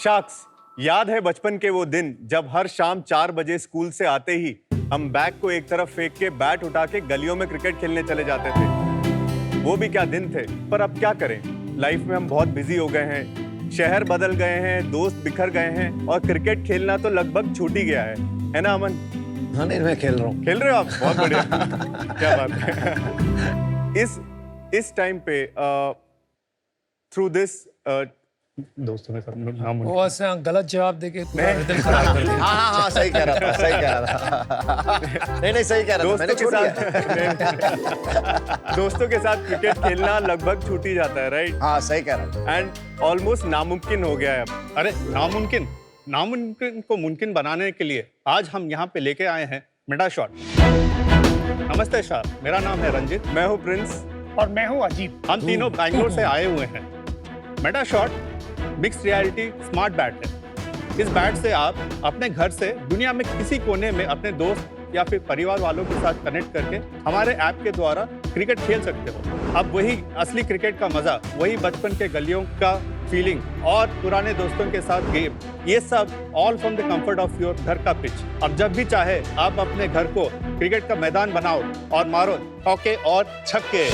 Sacks, याद है बचपन के वो दिन जब हर शाम 4 बजे स्कूल से आते ही हम बैग को एक तरफ फेंक के बैट उठा के गलियों में क्रिकेट खेलने चले जाते थे। वो भी क्या दिन थे। पर अब क्या करें, लाइफ में हम बहुत बिजी हो गए हैं, शहर बदल गए हैं, दोस्त बिखर गए हैं और क्रिकेट खेलना तो लगभग छूट ही गया है ना अमन? हाँ नहीं, मैं खेल रहा हूँ। खेल रहे हो आप? बहुत बढ़िया। क्या बात है। इस टाइम पे थ्रू दिस दोस्तों के साथ नाम वो ऐसे गलत जवाब देके पूरा रिदम खराब कर दिया। हाँ सही कह रहा था, सही कह रहा था। नहीं सही कह रहा था, मैंने छोड़ दिया। दोस्तों के साथ क्रिकेट खेलना लगभग छूट ही जाता है, राइट? हाँ सही कह रहा था। एंड ऑलमोस्ट नामुमकिन हो गया है अब। अरे नामुमकिन को मुमकिन बनाने के लिए आज हम यहाँ पे लेके आए हैं मेटाशॉट। नमस्ते सर, मेरा नाम है रंजित। मैं हूँ प्रिंस। और मैं हूँ अजीत। हम तीनों बैंगलोर से आए हुए हैं। मेटाशॉट मिक्स्ड रियलिटी स्मार्ट बैट है। इस बैट से आप अपने घर से दुनिया में किसी कोने में अपने दोस्त या फिर परिवार वालों के साथ कनेक्ट करके हमारे ऐप के द्वारा क्रिकेट खेल सकते हो। अब वही असली क्रिकेट का मजा, वही बचपन के गलियों का फीलिंग और पुराने दोस्तों के साथ गेम, ये सब all from the comfort of your घर का पिच। अब जब भी चाहे आप अपने घर को क्रिकेट का मैदान बनाओ और मारो चौके और छक्के।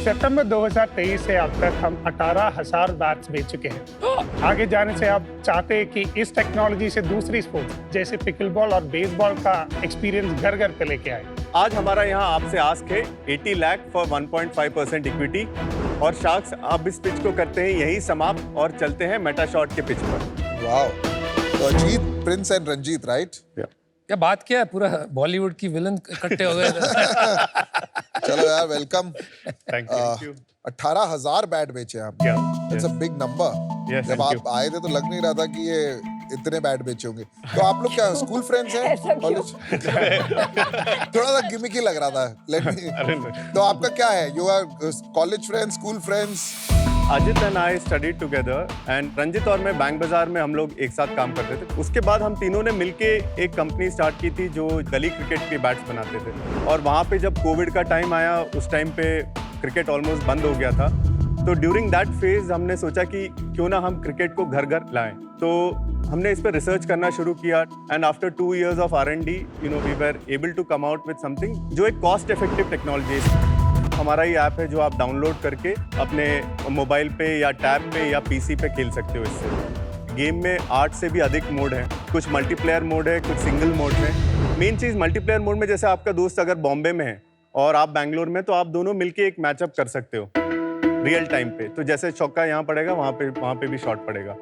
सितंबर 2023 से अब तक हम 18,000 बैट्स बेच चुके हैं। आगे जाने से आप चाहते हैं कि इस टेक्नोलॉजी से दूसरी स्पोर्ट्स जैसे पिकलबॉल और बेसबॉल का एक्सपीरियंस घर घर पे लेके आए। आज हमारा यहाँ आपसे आस्क है 80 लाख फॉर 1.5% इक्विटी। और शार्क्स, आप इस पिच को करते हैं यही समाप्त और चलते हैं मेटाशॉट के पिच पर। वाओ, तो Ajit, prince and Ranjit, right? क्या बात क्या है, पूरा बॉलीवुड की विलन इकट्ठे हो गए। चलो यार, वेलकम। Thank you. 18,000 बैट बेचे आप। It's a big number. Yes, जब thank आप आए थे तो लग नहीं रहा था कि ये इतने बैट बेचे होंगे। तो आप लोग क्या स्कूल फ्रेंड्स हैं? कॉलेज? थोड़ा सा गिमिकी लग रहा था। तो आपका क्या है? You are college friends, school friends? Ajit and I studied together and Ranjit और मैं बैंक बाजार में हम लोग एक साथ काम करते थे। उसके बाद हम तीनों ने मिलके एक कंपनी स्टार्ट की थी जो गली क्रिकेट के बैट्स बनाते थे। और वहाँ पे जब कोविड का टाइम आया, उस टाइम पे क्रिकेट ऑलमोस्ट बंद हो गया था। तो ड्यूरिंग दैट फेज हमने सोचा कि क्यों ना हम क्रिकेट को घर घर लाएं। तो हमने इस पर रिसर्च करना शुरू किया and after 2 years of R&D we were able to come out with something जो एक कॉस्ट इफेक्टिव टेक्नोलॉजी है। हमारा ही ऐप है जो आप डाउनलोड करके अपने मोबाइल पे या टैब पे या पीसी पे खेल सकते हो। इससे गेम में 8 से भी अधिक मोड हैं। कुछ मल्टीप्लेयर मोड है, कुछ सिंगल मोड है। मेन चीज़ मल्टीप्लेयर मोड में जैसे आपका दोस्त अगर बॉम्बे में है और आप बैंगलोर में, तो आप दोनों मिलके एक मैचअप कर सकते हो रियल टाइम पे। तो जैसे चौका यहाँ पड़ेगा, वहाँ पे भी शॉट पड़ेगा।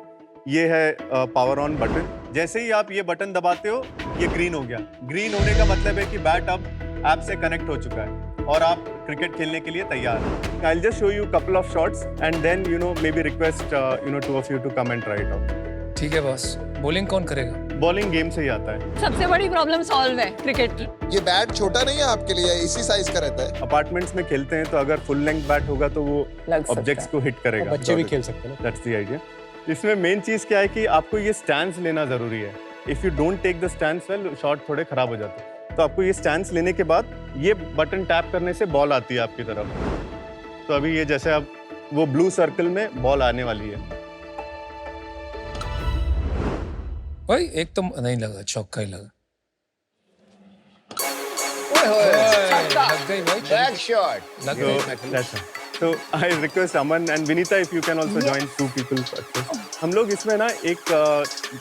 ये है पावर ऑन बटन। जैसे ही आप ये बटन दबाते हो, ये ग्रीन हो गया। ग्रीन होने का मतलब है कि बैट अब ऐप से कनेक्ट हो चुका है और आप क्रिकेट खेलने के लिए तैयार हैं। I will just show you couple of shots and then maybe request 2 of you to come and try it out. ठीक है बॉस, बॉलिंग कौन करेगा? बॉलिंग गेम से ही आता है। सबसे बड़ी प्रॉब्लम सॉल्व है क्रिकेट की। ये बैट छोटा नहीं है आपके लिए, इसी साइज का रहता है? अपार्टमेंट्स में खेलते हैं तो अगर फुल लेंथ बैट होगा तो वो ऑब्जेक्ट्स को हिट करेगा। बच्चे भी खेल सकते हैं। That's the idea. इसमें मेन चीज क्या है कि आपको ये स्टैंस लेना जरूरी है। If you don't take the stance well, shot थोड़े खराब हो जाते हैं। तो आपको ये स्टैंस लेने के बाद ये बटन टैप करने से बॉल आती है आपकी तरफ। तो अभी ये जैसे अब वो ब्लू सर्कल में बॉल आने वाली है। भाई एक तो नहीं लगा, चौका ही लगा। लग गई भाई, बैक शॉट लग गई। So I request Aman and Vinita if you can also join 2 people. हम लोग इसमें ना एक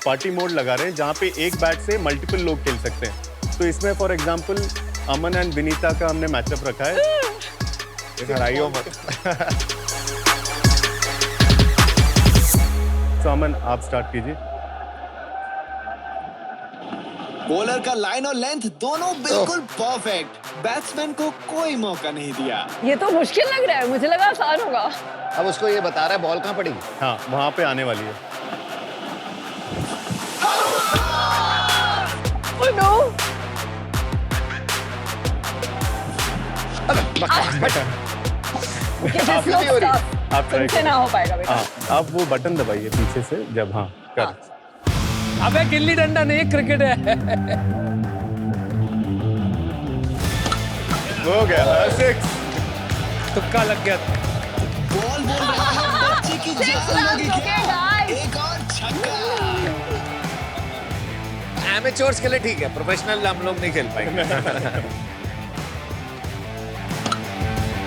पार्टी मोड लगा रहे हैं जहाँ पे एक बैट से मल्टीपल लोग खेल सकते हैं। तो इसमें for example Aman and Vinita का हमने मैचअप रखा है। हराइयो मत। तो अमन आप स्टार्ट कीजिए। बॉलर का लाइन और लेंथ दोनों बिल्कुल परफेक्ट। बैट्समैन को कोई मौका नहीं दिया। ये तो मुश्किल लग रहा है, मुझे लगा आसान होगा। अब उसको ये बता रहा है बॉल कहाँ पड़ी। हाँ, वहाँ पे आने वाली है। Oh no! आप try तुमसे ना हो पाएगा बेटा। हाँ, आप वो बटन दबाइए पीछे से जब हाँ कर। अबे गिल्ली डंडा नहीं, क्रिकेट है। हो गया 6। तुक्का लग गया। बॉल बोल रहा है, बच्चे की जान लगी क्या? Okay, guys. एक और छक्का। एमेच्योर्स के लिए ठीक है, प्रोफेशनल हम लोग नहीं खेल पाएंगे।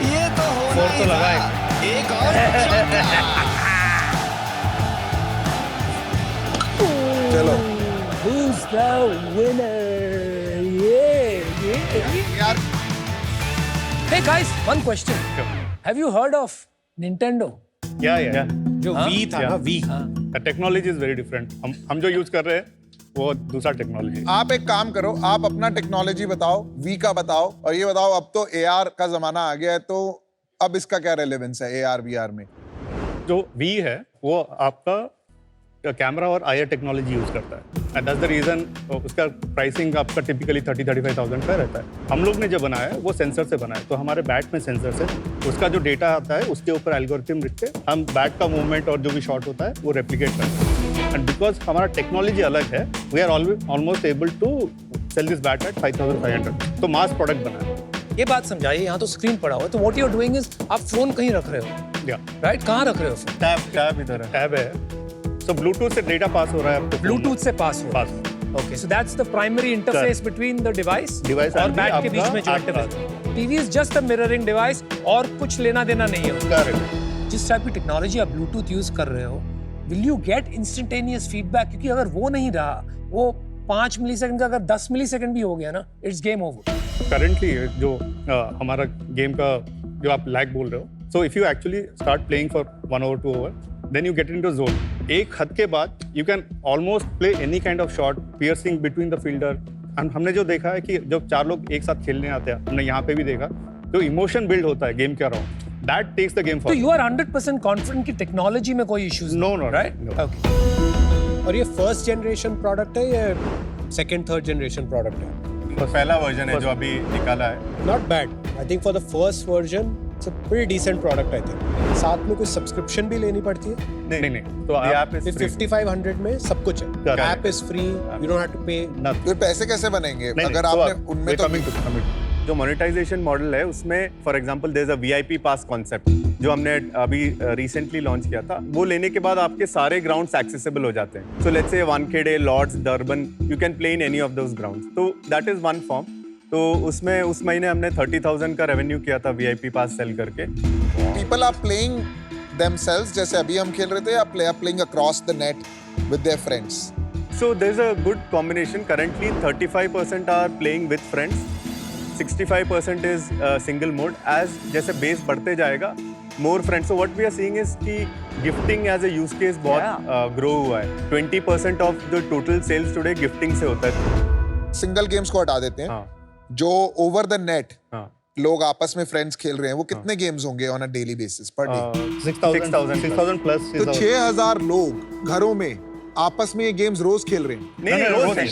ये तो होना ही था। एक और चौका। चलो Who's the winner? यार Hey guys, one question. Have you heard of Nintendo? या जो वी था ना, V technology is very different. हम जो यूज कर रहे हैं वो दूसरा टेक्नोलॉजी। आप एक काम करो, आप अपना टेक्नोलॉजी बताओ, वी का बताओ, और ये बताओ अब तो AR का जमाना आ गया है, तो अब इसका क्या रेलेवेंस है AR VR में? जो वी है वो आपका कैमरा और आईआर टेक्नोलॉजी यूज करता है, एंड दैट्स द रीजन उसका प्राइसिंग आपका टिपिकली 30-35,000 का रहता है। हम लोग ने जो बनाया है वो सेंसर से बनाया है, तो हमारे बैट में सेंसर से उसका जो डेटा आता है उसके ऊपर एल्गोरिथम लिख के हम बैट का मूवमेंट और जो भी शॉट होता है वो रेप्लिकेट करते हैं। एंड बिकॉज हमारा टेक्नोलॉजी अलग है, we are almost able to sell this bat at 5,500, तो मास प्रोडक्ट बना है। ये बात समझाइए, यहाँ तो स्क्रीन पड़ा हुआ है, तो what you are doing is आप फोन कहीं रख रहे हो, या राइट? कहाँ रख रहे हो फोन? टैब इधर है। टैब है, सो ब्लूटूथ से डेटा पास हो रहा है आपको, ब्लूटूथ से पास हो। पास Okay, so that's the primary interface between the device Device और and बैट के आपका बीच में जो आपका। interface। TV is just a mirroring device और कुछ लेना देना नहीं है। करेक्ट। जिस टाइप की टेक्नोलॉजी आप ब्लूटूथ यूज कर रहे हो, will you get instantaneous feedback? क्योंकि अगर वो नहीं रहा, वो 5 मिलीसेकंड का अगर 10 मिलीसेकंड भी हो गया ना, इट्स गेम ओवर। करंटली जो हमारा गेम का जो आप लैग बोल रहे हो, so if you actually start playing for 1 hour 2 hour, then you get into zone. एक हद के बाद you can almost play any kind of shot, piercing between the fielder. हमने जो देखा है कि जब 4 लोग एक साथ खेलने आते हैं, हमने यहाँ पे भी देखा, जो इमोशन बिल्ड होता है गेम के around, that takes the game to forward. You are 100% confident कि टेक्नोलॉजी में कोई issues No, no, right? no. Okay. और ये फर्स्ट जनरेशन प्रोडक्ट है या सेकंड थर्ड जनरेशन प्रोडक्ट है? तो पहला वर्जन है जो अभी निकाला है। Not bad, I think for the first version it's a pretty decent product. I think साथ में कोई सब्सक्रिप्शन भी लेनी पड़ती है? नहीं, तो ये आप ऐप इज फ्री। 5500 में सब कुछ है, Correct. App is free, you don't have to pay. फिर पैसे कैसे बनेंगे नहीं, अगर तो आपने उनमें तो जो मोनेटाइजेशन मॉडल है उसमें for example there is a VIP pass concept जो हमने अभी रिसेंटली लॉन्च किया था। वो लेने के बाद आपके सारे ग्राउंड्स एक्सेसिबल हो जाते हैं। So let's say Wankhede, Lord's, Durban, you can play in any of those grounds. तो दैट इज वन फॉर्म। तो उसमें उस महीने हमने 30,000 का रेवेन्यू किया था वीआईपी पास सेल करके। पीपल आर प्लेइंग themselves जैसे अभी हम खेल रहे थे, या playing across the net with their friends? So there's a good combination. Currently 35% are playing with friends, 65% is single mode. As जैसे बेस बढ़ते जाएगा, more friends. So what we are seeing is कि gifting as a use case बहुत grow हुआ है। 20% of the total sales today gifting से होता है। सिंगल गेम्स को हटा देते हैं, हाँ, जो ओवर द नेट हाँ। लोग आपस में फ्रेंड्स खेल रहे हैं, वो कितने गेम्स होंगे on a daily basis per day? 6,000 plus. तो 6,000 लोग घरों में आपस में ये गेम्स रोज खेल रहे हैं। नहीं,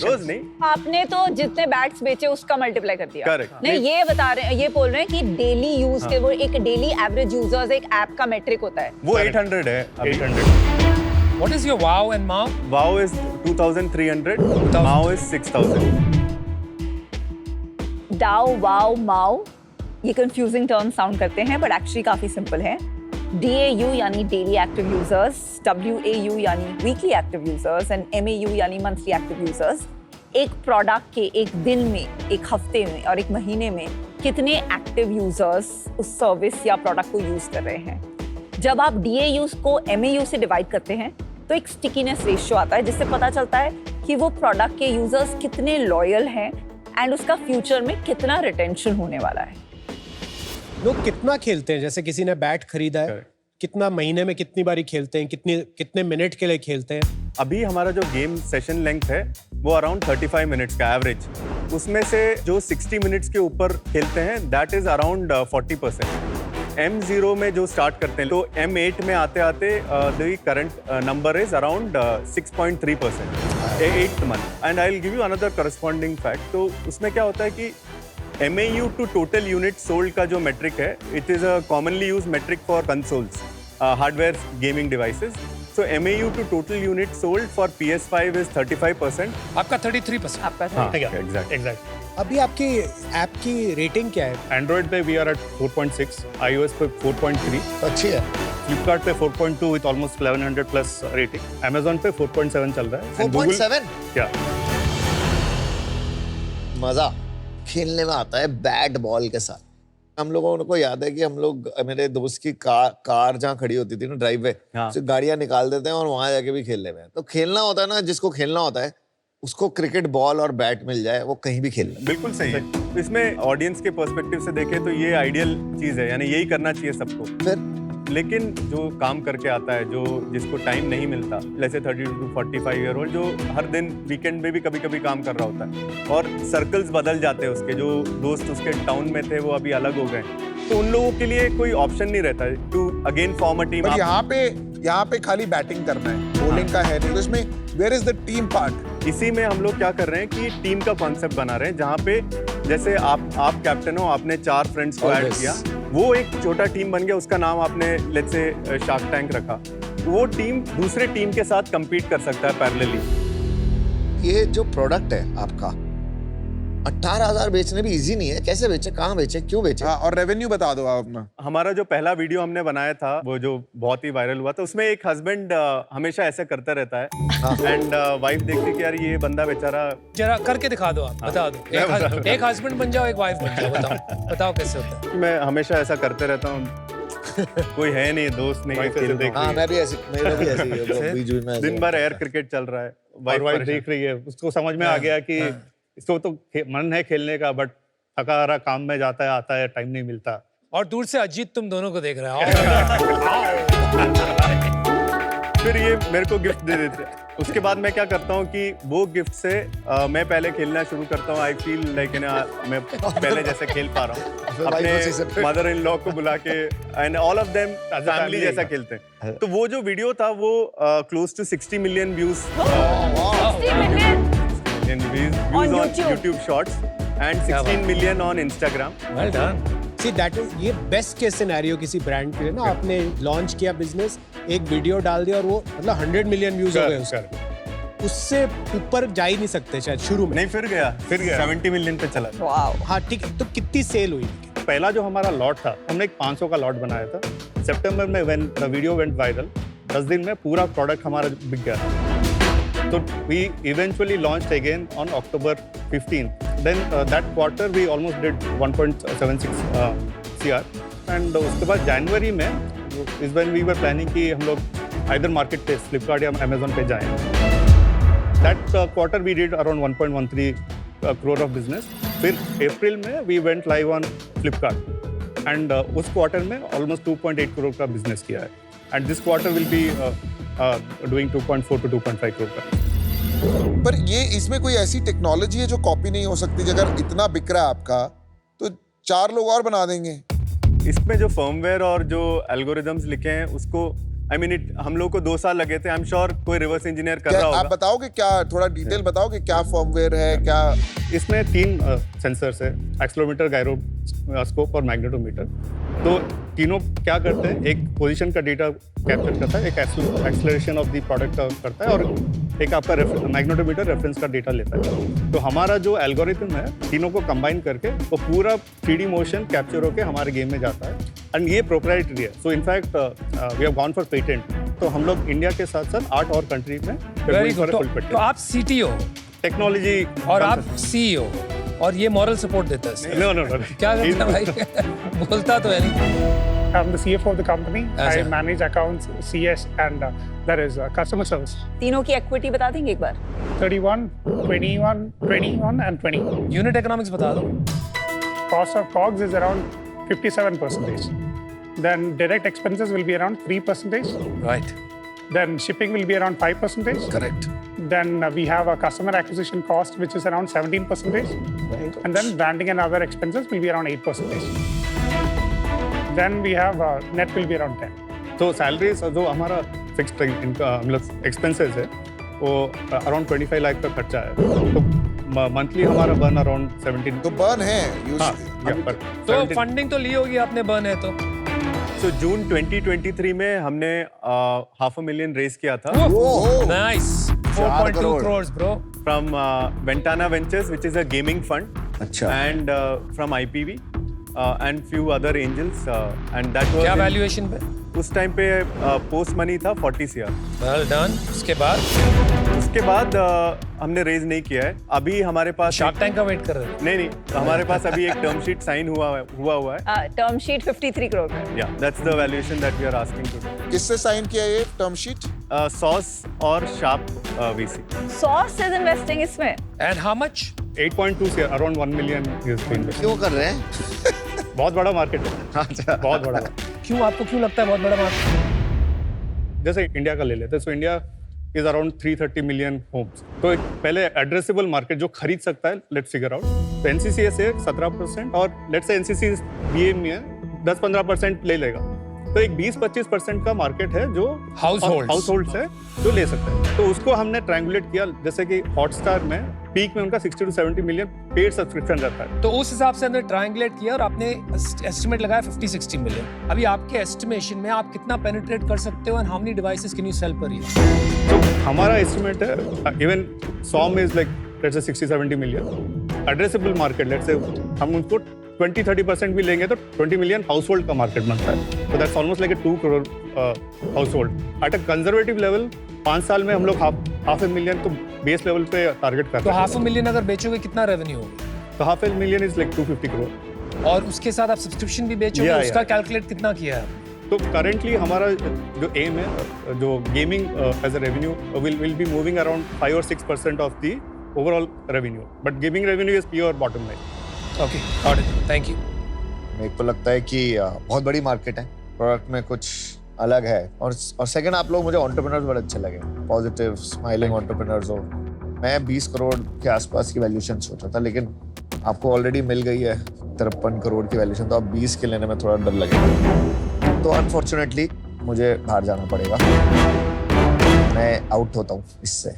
रोज नहीं। आपने तो जितने बैट्स बेचे उसका मल्टीप्लाई कर दिया। Correct. नहीं, ये बता रहे हैं, ये बोल रहे हैं कि डेली यूज के, वो एक डेली एवरेज यूजर्स एक ऐप का मेट्रिक होता है। वो 800 है अभी। 800। What is your wow and MAU? Wow is 2,300, MAU is 6,000। डाउ, वाओ, माओ, ये कंफ्यूजिंग टर्म साउंड करते हैं बट एक्चुअली काफी सिंपल है। DAU यानी डेली एक्टिव यूजर्स, WAU यानी weekly active users and MAU यानी मंथली एक्टिव यूजर्स। एक प्रोडक्ट के एक दिन में, एक हफ्ते में और एक महीने में कितने एक्टिव यूजर्स उस सर्विस या प्रोडक्ट को यूज कर रहे हैं। जब आप DAU को MAU से डिवाइड करते हैं तो एक स्टिकीनेस रेशियो आता है, जिससे पता चलता है कि वो प्रोडक्ट के यूजर्स कितने लॉयल हैं एंड उसका फ्यूचर में कितना रिटेंशन होने वाला है। लोग कितना खेलते हैं? जैसे किसी ने बैट खरीदा है, कितना महीने में कितनी बारी खेलते हैं, कितने मिनट के लिए खेलते हैं? अभी हमारा जो गेम सेशन लेंथ है वो अराउंड 35 मिनट्स का एवरेज। उसमें से जो 60 मिनट्स के ऊपर खेलते हैं दैट इज अराउंड 40%। M0 में जो स्टार्ट करते हैं तो M8 में आते आते the current number is around 6.3% 8th month। And I will give you another corresponding fact. तो उसमें क्या होता है कि MAU to total unit sold का जो मेट्रिक है, it is a commonly use metric for consoles, hardware gaming devices. So MAU to total unit sold for PS5 is 35%। आपका 33%। आपका हाँ, एग्जैक्ट। अभी आपकी ऐप की रेटिंग क्या है? एंड्रॉइड पे वी आर एट 4.6, iOS पे 4.3, अच्छी है। फ्लिपकार्ट पे 4.2 with almost 1100 plus rating, Amazon पे 4.7 चल रहा है। 4.7? क्या मजा खेलने में आता है बैट बॉल के साथ। हम लोगों को याद है कि हम लोग मेरे दोस्त की कार जहाँ खड़ी होती थी ना ड्राइववे, गाड़ियां निकाल देते हैं और वहां जाके भी खेल लेते हैं। तो खेलना होता है ना, जिसको खेलना होता है उसको क्रिकेट बॉल और बैट मिल जाए वो कहीं भी खेल ले। बिल्कुल सही है। इसमें ऑडियंस के पर्सपेक्टिव से देखें तो ये आइडियल चीज है, यानी यही करना चाहिए सबको। फिर लेकिन जो काम करके आता है, जो जिसको टाइम नहीं मिलता, जैसे 30 to 45 ईयर ओल्ड जो हर दिन वीकेंड में भी कभी कभी काम कर रहा होता है और सर्कल्स बदल जाते हैं उसके, जो दोस्त उसके टाउन में थे वो अभी अलग हो गए, तो उन लोगों के लिए कोई ऑप्शन नहीं रहता है to again form a team. यहाँ पे खाली बैटिंग करना है, बॉलिंग का है नहीं, तो इसमें where is the team part? इसी में हम लोग क्या कर रहे हैं कि टीम का कॉन्सेप्ट बना रहे हैं, जहाँ पे जैसे आप कैप्टन हो, आपने 4 फ्रेंड्स को ऐड किया, वो एक छोटा टीम बन गया, उसका नाम आपने लेट्स से शार्क टैंक रखा, वो टीम दूसरे टीम के साथ compete कर सकता है पैरेलली। ये जो प्रोडक्ट है आपका 18,000 बेचने भी इजी नहीं है। कैसे बेचे, कहाँ बेचे, क्यों बेचे? हाँ, और रेवेन्यू बता दो आप अपना। हमारा जो पहला वीडियो हमने बनाया था वो जो बहुत ही वायरल हुआ था, उसमें एक हस्बैंड हमेशा ऐसा करता रहता है एंड वाइफ देखती कि यार ये बंदा बेचारा, जरा करके दिखा दो, आप बता दो। एक हस्बैंड बन जाओ, एक वाइफ बन जाओ, बताओ कैसे होता है। मैं हमेशा ऐसा करते रहता हूँ, कोई है नहीं, दोस्त नहीं है, हाँ, मैं भी ऐसी, मेरा भी ऐसी है, बीच में दिन भर एयर क्रिकेट चल रहा है, वाइफ देख रही है, उसको समझ में आ गया कि इसको तो मन है खेलने का, बट थका हारा काम में जाता है, आता है, टाइम नहीं मिलता। और दूर से अजीत तुम दोनों को देख रहा है। फिर ये मेरे को गिफ्ट दे देते हैं। उसके बाद मैं क्या करता हूँ कि वो गिफ्ट से मैं पहले खेलना शुरू करता हूँ। आई फील लाइक मैं पहले जैसे खेल पा रहा हूँ, अपने मदर इन लॉ को बुला के, and all of them family जैसा खेलते हैं। तो वो जो वीडियो था वो close to 60 million views on YouTube Shorts and 16 million on Instagram. Well done. See, that is ये बेस्ट केस सिनेरियो किसी ब्रांड के लिए ना। आपने लॉन्च किया बिजनेस, एक वीडियो डाल दिया और वो मतलब 100 मिलियन व्यूज हो गए उसके। उससे ऊपर जा ही नहीं सकते शायद शुरू में। नहीं, फिर गया 70 मिलियन पे चला। वाओ। हाँ ठीक है, तो कितनी सेल हुई? पहला जो हमारा लॉट था, हमने एक 500 का लॉट बनाया था। सितंबर में when the video went viral, 10 दिन में पूरा प्रोडक्ट हमारा बिक गया। So we eventually launched again on October 15th. Then that quarter we almost did 1.76 CR. And उसके बाद जनवरी में is when we were planning कि हम लोग either market पे Flipkart या Amazon पे जाएं. That quarter we did around 1.13 crore of business. फिर अप्रैल में we went live on Flipkart. And उस quarter में almost 2.8 crore का business किया है. And this quarter will be doing 2.4 to 2.5 crore का। पर ये इसमें कोई ऐसी टेक्नोलॉजी है जो कॉपी नहीं हो सकती? अगर इतना बिक रहा है आपका तो 4 लोग और बना देंगे। इसमें जो फर्मवेयर और जो एल्गोरिदम्स लिखे हैं उसको हम लोग को 2 साल लगे थे। आई एम श्योर कोई रिवर्स इंजीनियर कर रहा होगा। आप बताओगे क्या, थोड़ा डिटेल बताओगे क्या फर्मवेयर है क्या? इसमें 3 सेंसर्स है, एक्सेलेरोमीटर, गायरोस्कोप और मैग्नेटोमीटर। तो तीनों क्या करते हैं, एक पोजीशन का डेटा कैप्चर करता है, एक एक्सेलरेशन ऑफ द प्रोडक्ट करता है और एक आपका मैग्नेटोमीटर रेफरेंस का डेटा लेता है। तो हमारा जो एल्गोरिथम है, तीनों को कंबाइन करके वो पूरा 3D मोशन कैप्चर होकर हमारे गेम में जाता है। एंड ये प्रोप्राइटरी है। So in fact we have gone for patent. तो हम लोग इंडिया के साथ साथ 8 और कंट्री में तो आप CTO टेक्नोलॉजी और आप CEO और ये मॉरल सपोर्ट देता है। नो क्या करता है भाई? बोलता तो है नहीं। I'm the CFO of the company. I manage accounts, CS, and there is customer service. तीनों की equity बता देंगे एक बार? 31, 21, 21, and 20. Unit economics बता दो। Cost of COGS is around 57%. Then direct expenses will be around 3%. Right. Then shipping will be around 5%. Correct. Then we have a customer acquisition cost which is around 17%. Right. And then branding and other expenses will be around 8%. Then we have net will be around 10. तो salary जो हमारा fixed इनका मतलब expenses है वो around 25 lakh का खर्चा है। तो मंथली हमारा बर्न अराउंड 17। तो बर्न है तो फंडिंग तो ली होगी आपने, बर्न है तो। So जून 2023 में हमने 500,000 रेज किया था। Nice. 4.2 crores bro. From Ventana Ventures, which is a gaming fund. अच्छा। And from IPV and few other angels. And that was क्या वैल्यूएशन पे? उस टाइम पे पोस्ट मनी था 40 CR। Well done. उसके बाद उसके बाद हमने रेज नहीं किया है। अभी हमारे पास शार्क टैंक का वेट कर रहे हैं। नहीं, हमारे पास अभी एक टर्म शीट साइन हुआ हुआ है। टर्म शीट 53 करोड़ का। या that's the valuation that we are asking to. किससे साइन किया ये टर्म शीट? सॉस और sharp VC. Sauce is investing इसमें। And how much? 8.2 से अराउंड 1 मिलियन इन्वेस्ट। क्यों कर रहे हैं? बहुत बड़ा मार्केट है। अच्छा, बहुत बड़ा। क्यों आपको क्यों लगता है बहुत बड़ा मार्केट? जैसे इंडिया का ले लेते हैं, so India is around 330 million homes. तो एक पहले एड्रेसेबल मार्केट जो खरीद सकता है, लेट्स फिगर आउट। तो एनसीसीएस है 17% और लेट्स से एनसीसी बीए में 10-15% ले लेगा। तो एक 20-25% का मार्केट है जो हाउसहोल्ड्स है जो ले सकते हैं। तो उसको हमने ट्रायंगुलेट किया, जैसे कि हॉटस्टार में पीक में उनका 60 to 70 मिलियन पेड सब्सक्रिप्शन रहता है। तो उस हिसाब से हमने ट्रायंगुलेट किया और आपने एस्टिमेट लगाया 50-60 मिलियन। अभी आपके एस्टिमेशन में आप कितना पेनिट्रेट कर सकते हो and how many devices can you sell per year? तो हमारा एस्टिमेट है even some is like let's say 60-70 million addressable market. Let's say हम उनको 20-30% भी लेंगे तो 20 मिलियन हाउस होल्ड का मार्केट बनता है। तो that's almost like 2 crore house hold. At a conservative level 5 साल में हम लोग हाफ ए मिलियन तो बेस लेवल पे टारगेट करते तो हैं। 500,000 अगर बेचोगे कितना रेवेन्यू होगा? तो half a million is like 250 crore. और उसके साथ आप सब्सक्रिप्शन भी बेचोगे, उसका कैलकुलेट कितना किया है? तो करेंटली हमारा जो एम है, जो gaming as a revenue will be moving around 5 or 6% of the overall revenue, but gaming revenue is pure bottom line. Okay, got it, thank you. मेरे को लगता है कि बहुत बड़ी मार्केट है, प्रोडक्ट में कुछ अलग है। और सेकंड, आप लोग मुझे एंटरप्रेन्योर्स बड़े अच्छे लगे, पॉजिटिव स्माइलिंग एंटरप्रेन्योर्स हो। मैं 20 करोड़ के आसपास की वैल्यूएशन सोचा था, लेकिन आपको ऑलरेडी मिल गई है 53 करोड़ की वैल्यूएशन, तो अब 20 के लेने में थोड़ा डर लगेगा। तो अनफॉर्चुनेटली मुझे बाहर जाना पड़ेगा, मैं आउट होता हूँ इससे।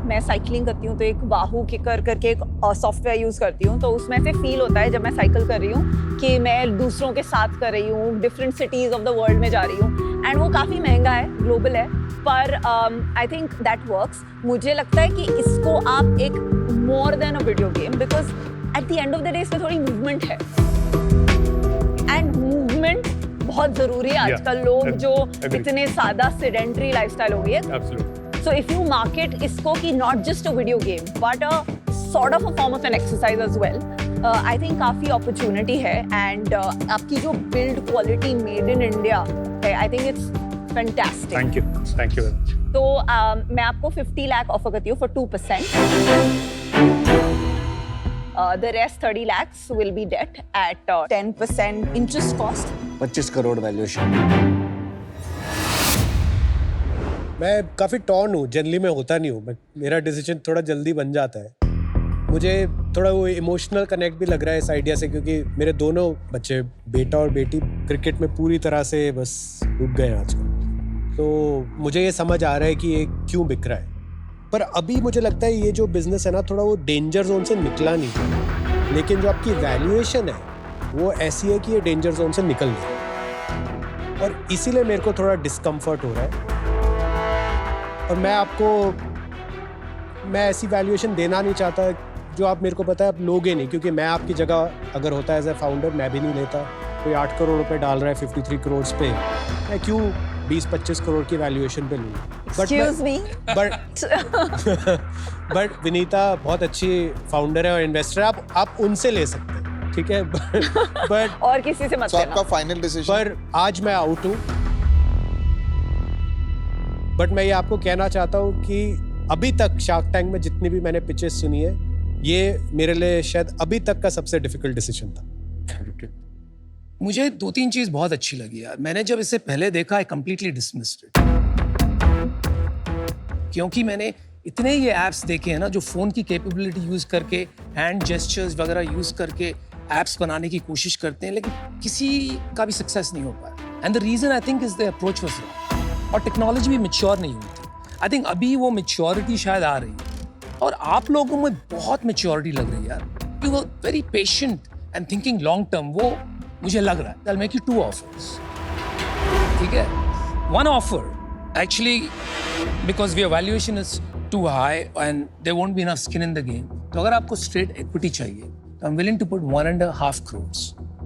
मैं साइकिलिंग करती हूँ तो एक वाहू किकर करके एक सॉफ्टवेयर यूज करती हूँ, तो उसमें से फील होता है जब मैं साइकिल कर रही हूँ कि मैं दूसरों के साथ कर रही हूँ, different cities of the world में जा रही हूँ। एंड वो काफ़ी महंगा है, ग्लोबल है, पर आई थिंक दैट वर्क्स। मुझे लगता है कि इसको आप एक more than a video game, because at the end of the day इसमें थोड़ी मूवमेंट है एंड मूवमेंट बहुत ज़रूरी है आजकल। लोग जो इतने सादा सेडेंटरी लाइफस्टाइल हो गई है। So if you market इसको कि not just a video game but a sort of a form of an exercise as well, I think काफी opportunity है and आपकी जो build quality made in India है, I think it's fantastic. Thank you very much. तो मैं आपको 50 lakh offer करती हूँ for 2%. The rest 30 lakhs will be debt at 10% interest cost. 25 crore valuation. मैं काफ़ी टॉर्न हूँ, जनरली मैं होता नहीं हूँ, मेरा डिसीजन थोड़ा जल्दी बन जाता है। मुझे थोड़ा वो इमोशनल कनेक्ट भी लग रहा है इस आइडिया से, क्योंकि मेरे दोनों बच्चे, बेटा और बेटी, क्रिकेट में पूरी तरह से बस डूब गए हैं आजकल। तो मुझे ये समझ आ रहा है कि ये क्यों बिक रहा है। पर अभी मुझे लगता है ये जो बिज़नेस है ना, थोड़ा वो डेंजर जोन से निकला नहीं, लेकिन जो आपकी वैल्यूएशन है वो ऐसी है कि ये डेंजर जोन से निकल गई, और इसीलिए मेरे को थोड़ा डिस्कम्फर्ट हो रहा है। और मैं ऐसी वैल्यूएशन देना नहीं चाहता जो आप मेरे को पता है आप लोगे नहीं, क्योंकि मैं आपकी जगह अगर होता है एज ए फाउंडर मैं भी नहीं लेता। कोई 8 करोड़ रुपए डाल रहा है 53 करोड़ पे, मैं क्यों 20-25 करोड़ की वैल्यूएशन पे लूँ? बट विनीता बहुत अच्छी फाउंडर है और इन्वेस्टर है, आप उनसे ले सकते हैं, ठीक है? बट और किसी से मत लेना। आपका फाइनल डिसीजन? पर आज मैं आउट हूँ, बट मैं ये आपको कहना चाहता हूँ कि अभी तक शार्क टैंक में जितनी भी मैंने पिचेस सुनी है, ये मेरे लिए शायद अभी तक का सबसे डिफिकल्ट डिसीजन था। मुझे 2-3 चीज बहुत अच्छी लगी यार। मैंने जब इसे पहले देखा, आई कंप्लीटली डिसमिस्ड इट, क्योंकि मैंने इतने ये एप्स देखे हैं ना जो फोन की कैपेबिलिटी यूज करके, हैंड जेस्चर्स वगैरह यूज करके एप्स बनाने की कोशिश करते हैं, लेकिन किसी का भी सक्सेस नहीं हो पाया। And the reason I think is the approach was wrong, और टेक्नोलॉजी भी मैच्योर नहीं हुई थी। आई थिंक अभी वो मैच्योरिटी शायद आ रही है, और आप लोगों में बहुत मैच्योरिटी लग रही है यार। You were very patient and thinking long term, वो मुझे लग रहा है। I'll make you 2 offers, ठीक है? 1 offer actually because your valuation is too high and there won't be enough skin in the game. तो अगर आपको straight equity चाहिए, तो I'm willing to put 1.5 crores,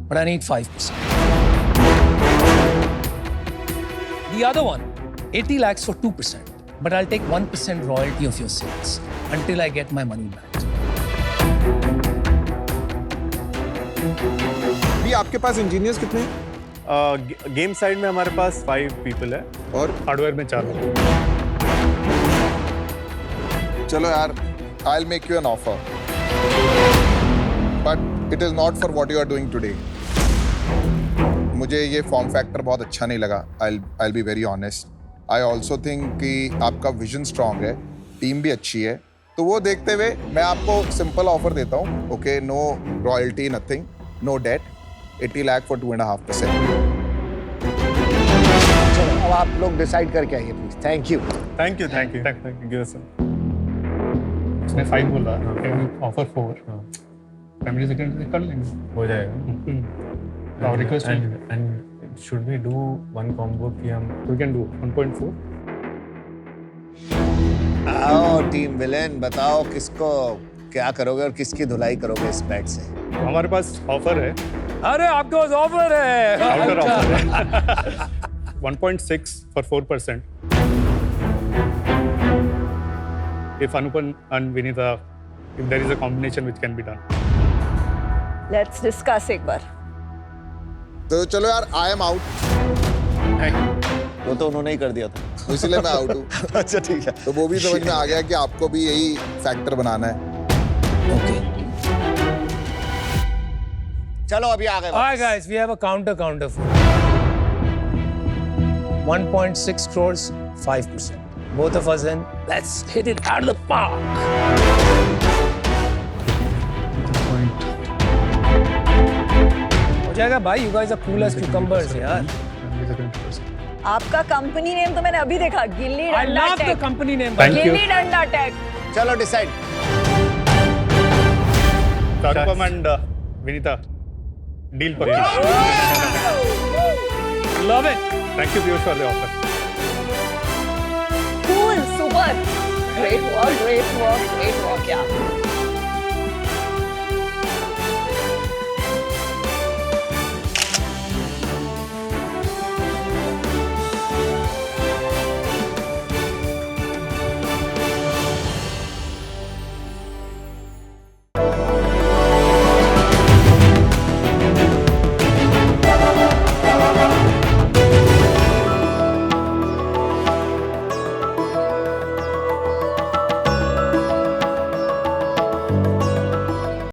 but I need 5%. The other one 80 lakhs for 2%, but I'll take 1% royalty of your sales until I get my money back. भी आपके पास engineers कितने हैं? Game side में हमारे पास 5 people है और हार्डवेयर में 4 लोग। चलो यार, I'll make you an offer, but it is not for what you are doing today. मुझे ये फॉर्म फैक्टर बहुत अच्छा नहीं लगा. I'll be very honest. I also think कि आपका विजन स्ट्रांग है, टीम भी अच्छी है. तो वो देखते हुए मैं आपको सिंपल ऑफर देता हूँ. Okay, no royalty, nothing, no debt, 80 lakh for 2.5%. चलो अब आप लोग डिसाइड करके आइए please. Thank you. Thank you sir. उसने 5 बोला, ऑफर 4, फैमिली सेक्रेटरी कर लेंगे, हो जाएगा. और request and should we do one combo कि हम वी कैन डू 1.4. आओ टीम विलेन, बताओ किसको क्या करोगे और किसकी धुलाई करोगे इस बैट से. हमारे पास ऑफर है, अरे आपके पास ऑफर है. काउंटर ऑफर है. 1.6 for 4%. If Anupam and Vinita, if there is a combination which can be done. Let's discuss एक बार. तो चलो यार, आई एम आउट. वो तो उन्होंने ही कर दिया था. इसलिए मैं आउट हूँ. अच्छा ठीक है. तो वो भी समझ में आ गया कि आपको भी यही फैक्टर बनाना है. Okay. चलो अभी आ गए. All right, guys, we have a counter for 1.6 crores, 5%. Both of us in. Let's hit it out of the park. हो जाएगा भाई. You guys are cool as cucumbers, यार. आपका कंपनी नेम तो मैंने अभी देखा, गिल्ली I Danda love the tech. company name. Thank you. Gilli Danda tech. चलो decide. Anupam and Vinita, deal for you. Love it. Thank you, Piyush, for the offer. Cool, super. Great work, yeah.